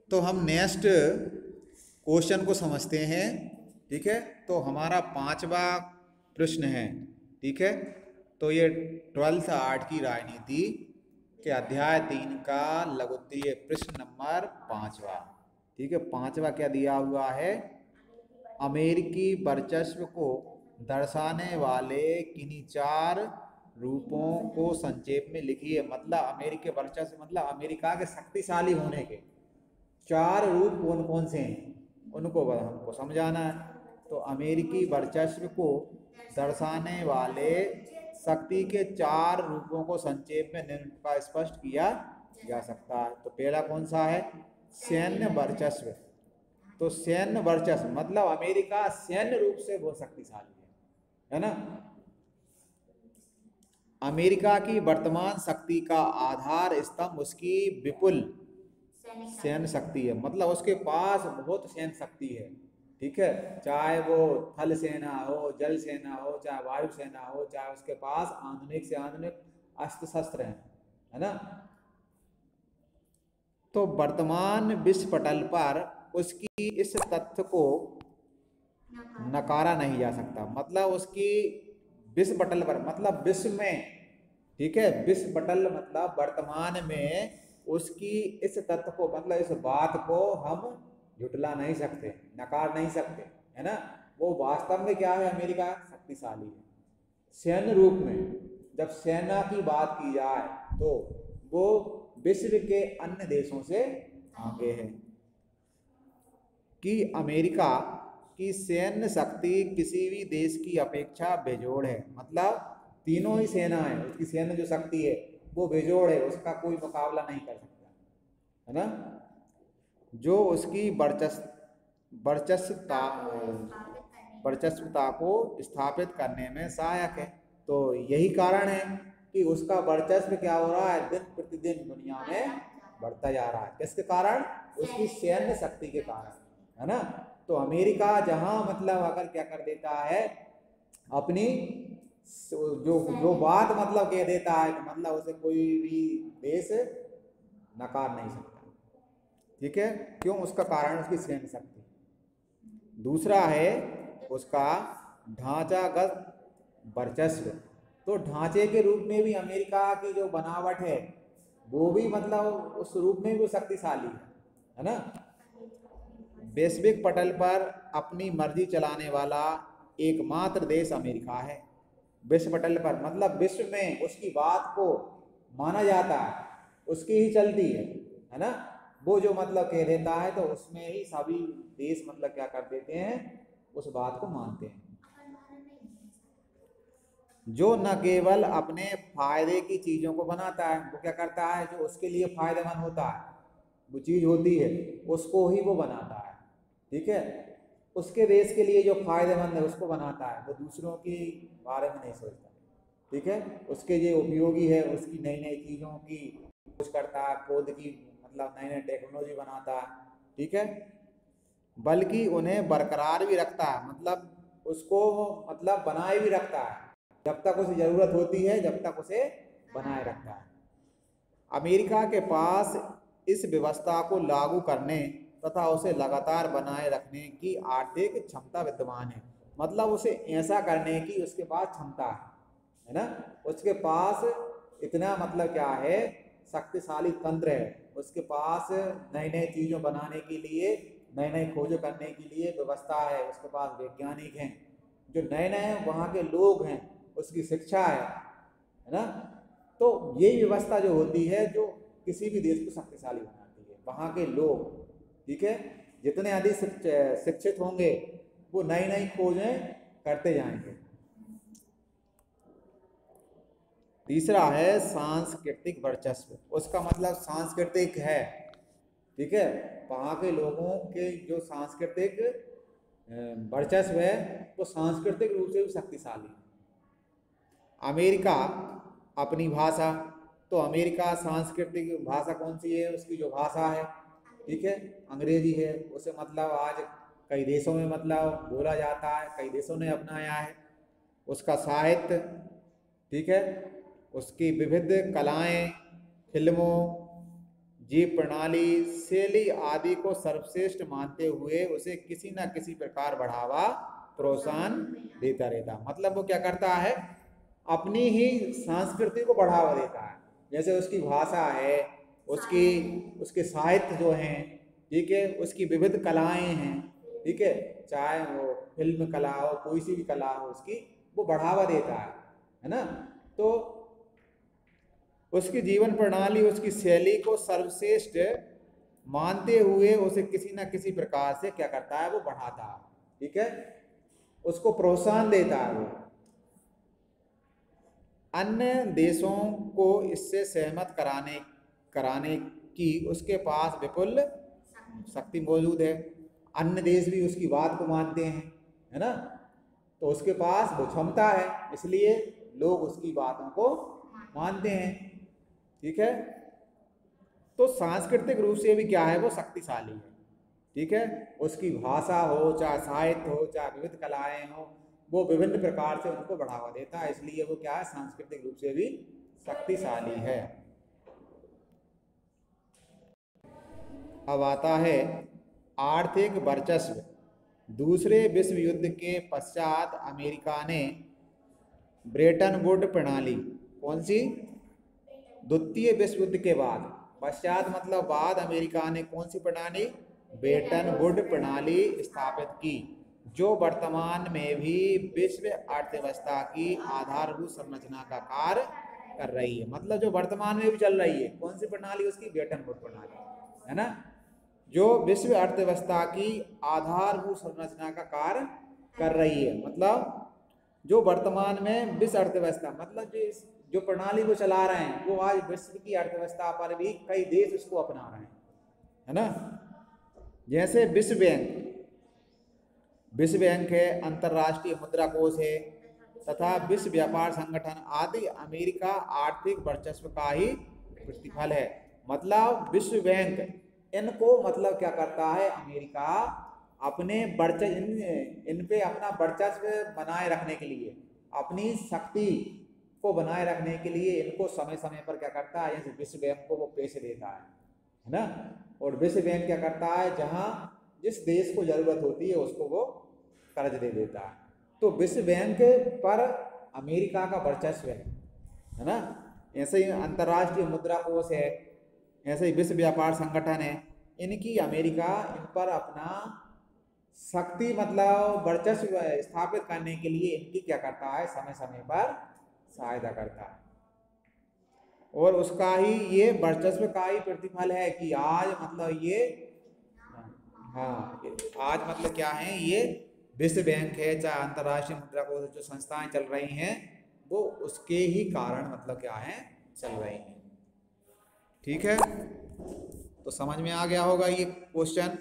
तो हम next question को समझते हैं। ठीक है, तो हमारा 5वां प्रश्न है। ठीक है, तो ये 12th आर्ट की राजनीति के अध्याय 3 का लघुत्तरीय प्रश्न नंबर 5वां। ठीक है, 5वां क्या दिया हुआ है? अमेरिकी वर्चस्व को दर्शाने वाले किन्हीं 4 रूपों को संक्षेप में लिखिए। मतलब अमेरिकी वर्चस्व मतलब अमेरिका के शक्तिशाली होने के 4 रूप कौन कौन से हैं उनको हमको समझाना है। तो अमेरिकी वर्चस्व को दर्शाने वाले शक्ति के 4 रूपों को संक्षेप में निम्न का स्पष्ट किया जा सकता है। तो पहला कौन सा है? सैन्य वर्चस्व। तो सैन्य वर्चस्व मतलब अमेरिका सैन्य रूप से बहुत शक्तिशाली है ना। अमेरिका की वर्तमान शक्ति का आधार स्तंभ उसकी विपुल सैन्य शक्ति है। मतलब उसके पास बहुत सैन्य शक्ति है। ठीक है, चाहे वो थल सेना हो, जल सेना हो, चाहे वायु सेना हो, चाहे उसके पास आधुनिक से आधुनिक अस्त्र शस्त्र हैं, है ना। तो वर्तमान विश्व पटल पर उसकी इस तथ्य को नकारा नहीं जा सकता। मतलब उसकी विश्व पटल पर मतलब विश्व में, ठीक है, विश्व पटल मतलब वर्तमान में उसकी इस तथ्य को मतलब इस बात को हम झुटला नहीं सकते, नकार नहीं सकते, है ना। वो वास्तव में क्या है? अमेरिका शक्तिशाली है सैन्य रूप में। जब सेना की बात की जाए तो वो विश्व के अन्य देशों से आगे है कि अमेरिका की सैन्य शक्ति किसी भी देश की अपेक्षा बेजोड़ है। मतलब तीनों ही सेना है, उसकी सैन्य जो शक्ति है वो बेजोड़ है, उसका कोई मुकाबला नहीं कर सकता, है ना। जो उसकी वर्चस्वता वर्चस्वता को स्थापित करने में सहायक है। तो यही कारण है कि उसका वर्चस्व क्या हो रहा है? दिन प्रतिदिन दुनिया में बढ़ता जा रहा है। किसके कारण? उसकी सैन्य शक्ति के कारण, है ना। तो अमेरिका जहां मतलब अगर क्या कर देता है, अपनी जो जो बात मतलब कह देता है कि मतलब उसे कोई भी देश नकार नहीं सकता। ठीक है, क्यों? उसका कारण उसकी सैन्य शक्ति। दूसरा है उसका ढांचागत वर्चस्व। तो ढांचे के रूप में भी अमेरिका की जो बनावट है वो भी मतलब उस रूप में भी वो शक्तिशाली है ना। वैश्विक पटल पर अपनी मर्जी चलाने वाला एकमात्र देश अमेरिका है। विश्व पटल पर मतलब विश्व में उसकी बात को माना जाता है, उसकी ही चलती है ना। वो जो मतलब कह देता है तो उसमें ही सभी देश मतलब क्या कर देते हैं? उस बात को मानते हैं। जो न केवल अपने फायदे की चीजों को बनाता है, वो क्या करता है? जो उसके लिए फायदेमंद होता है, वो चीज होती है, उसको ही वो बनाता है। ठीक है, उसके देश के लिए जो फायदेमंद है उसको बनाता है, वो दूसरों के बारे में नहीं सोचता। ठीक है, उसके जो उपयोगी है उसकी नई नई चीजों की खोज करता है, खोद की मतलब नई नई टेक्नोलॉजी बनाता है। ठीक है, बल्कि उन्हें बरकरार भी रखता है, मतलब उसको मतलब बनाए भी रखता है। जब तक उसे जरूरत होती है जब तक उसे बनाए रखता है। अमेरिका के पास इस व्यवस्था को लागू करने तथा उसे लगातार बनाए रखने की आर्थिक क्षमता विद्यमान है। मतलब उसे ऐसा करने की उसके पास क्षमता है ना। उसके पास इतना मतलब क्या है? शक्तिशाली तंत्र है उसके पास। नई नई चीजों बनाने के लिए, नई नई खोजें करने के लिए व्यवस्था है उसके पास। वैज्ञानिक हैं, जो नए नए वहाँ के लोग हैं, उसकी शिक्षा है ना। तो यही व्यवस्था जो होती है जो किसी भी देश को शक्तिशाली बनाती है, वहाँ के लोग। ठीक है, जितने अधिक शिक्षित होंगे वो नई नई खोजें करते जाएंगे। तीसरा है सांस्कृतिक वर्चस्व। उसका मतलब सांस्कृतिक है। ठीक है, वहाँ के लोगों के जो सांस्कृतिक वर्चस्व है वो सांस्कृतिक रूप से भी शक्तिशाली है। अमेरिका अपनी भाषा, तो अमेरिका सांस्कृतिक भाषा कौन सी है? उसकी जो भाषा है, ठीक है, अंग्रेजी है। उसे मतलब आज कई देशों में मतलब बोला जाता है, कई देशों ने अपनाया है। उसका साहित्य, ठीक है, उसकी विविध कलाएं, फिल्मों, जीव प्रणाली, शैली आदि को सर्वश्रेष्ठ मानते हुए उसे किसी न किसी प्रकार बढ़ावा प्रोत्साहन देता रहता। मतलब वो क्या करता है, अपनी ही संस्कृति को बढ़ावा देता है। जैसे उसकी भाषा है, उसके साहित्य जो हैं, ठीक है, उसकी विविध कलाएं हैं, ठीक है, चाहे वो फिल्म कला हो, कोई सी भी कला हो, उसकी वो बढ़ावा देता है ना। तो उसकी जीवन प्रणाली, उसकी शैली को सर्वश्रेष्ठ मानते हुए उसे किसी न किसी प्रकार से क्या करता है, वो बढ़ाता है, ठीक है, उसको प्रोत्साहन देता है वो। अन्य देशों को इससे सहमत कराने की उसके पास विपुल शक्ति मौजूद है। अन्य देश भी उसकी बात को मानते हैं, है ना, तो उसके पास वो क्षमता है, इसलिए लोग उसकी बातों को मानते हैं, ठीक है। तो सांस्कृतिक रूप से भी क्या है, वो शक्तिशाली है, ठीक है। उसकी भाषा हो, चाहे साहित्य हो, चाहे विविध कलाएं हो, वो विभिन्न प्रकार से उनको बढ़ावा देता है, इसलिए वो क्या है, सांस्कृतिक रूप से भी शक्तिशाली है। अब आता है आर्थिक वर्चस्व। दूसरे विश्व युद्ध के पश्चात अमेरिका ने ब्रेटन वुड प्रणाली, कौन सी, द्वितीय विश्व युद्ध के बाद, पश्चात मतलब बाद, अमेरिका ने कौन सी प्रणाली, ब्रेटन वुड प्रणाली स्थापित की, जो वर्तमान में भी विश्व अर्थव्यवस्था की आधारभूत संरचना का कार्य कर रही है। मतलब जो वर्तमान में भी चल रही है, कौन सी प्रणाली, उसकी ब्रेटन वुड प्रणाली, है ना, जो विश्व अर्थव्यवस्था की आधारभूत संरचना का कार्य कर रही है। मतलब जो वर्तमान में विश्व अर्थव्यवस्था, मतलब जो प्रणाली को चला रहे हैं, वो आज विश्व की अर्थव्यवस्था पर भी कई देश उसको अपना रहे हैं, है ना। जैसे विश्व बैंक है, अंतर्राष्ट्रीय मुद्रा कोष है, तथा विश्व व्यापार संगठन आदि अमेरिका आर्थिक वर्चस्व का ही प्रतिफल है। मतलब विश्व बैंक, इनको मतलब क्या करता है, अमेरिका अपने इन पे अपना वर्चस्व बनाए रखने के लिए, अपनी शक्ति को बनाए रखने के लिए इनको समय समय पर क्या करता है, जैसे विश्व बैंक को वो पैसे देता है ना। और विश्व बैंक क्या करता है, जहां जिस देश को जरूरत होती है उसको वो कर्ज दे देता है। तो विश्व बैंक पर अमेरिका का वर्चस्व है ना। ऐसे ही अंतर्राष्ट्रीय मुद्रा कोष है, ऐसे ही विश्व व्यापार संगठन है, इनकी अमेरिका इन पर अपना शक्ति मतलब वर्चस्व स्थापित करने के लिए इनकी क्या करता है, समय समय पर सहायता करता है। और उसका ही ये वर्चस्व का ही प्रतिफल है कि आज मतलब ये, हाँ, आज मतलब क्या है, ये विश्व बैंक है, चाहे अंतर्राष्ट्रीय मुद्रा कोष, जो संस्थाएं चल रही हैं, वो उसके ही कारण मतलब क्या है, चल रही हैं, ठीक है। तो समझ में आ गया होगा ये क्वेश्चन।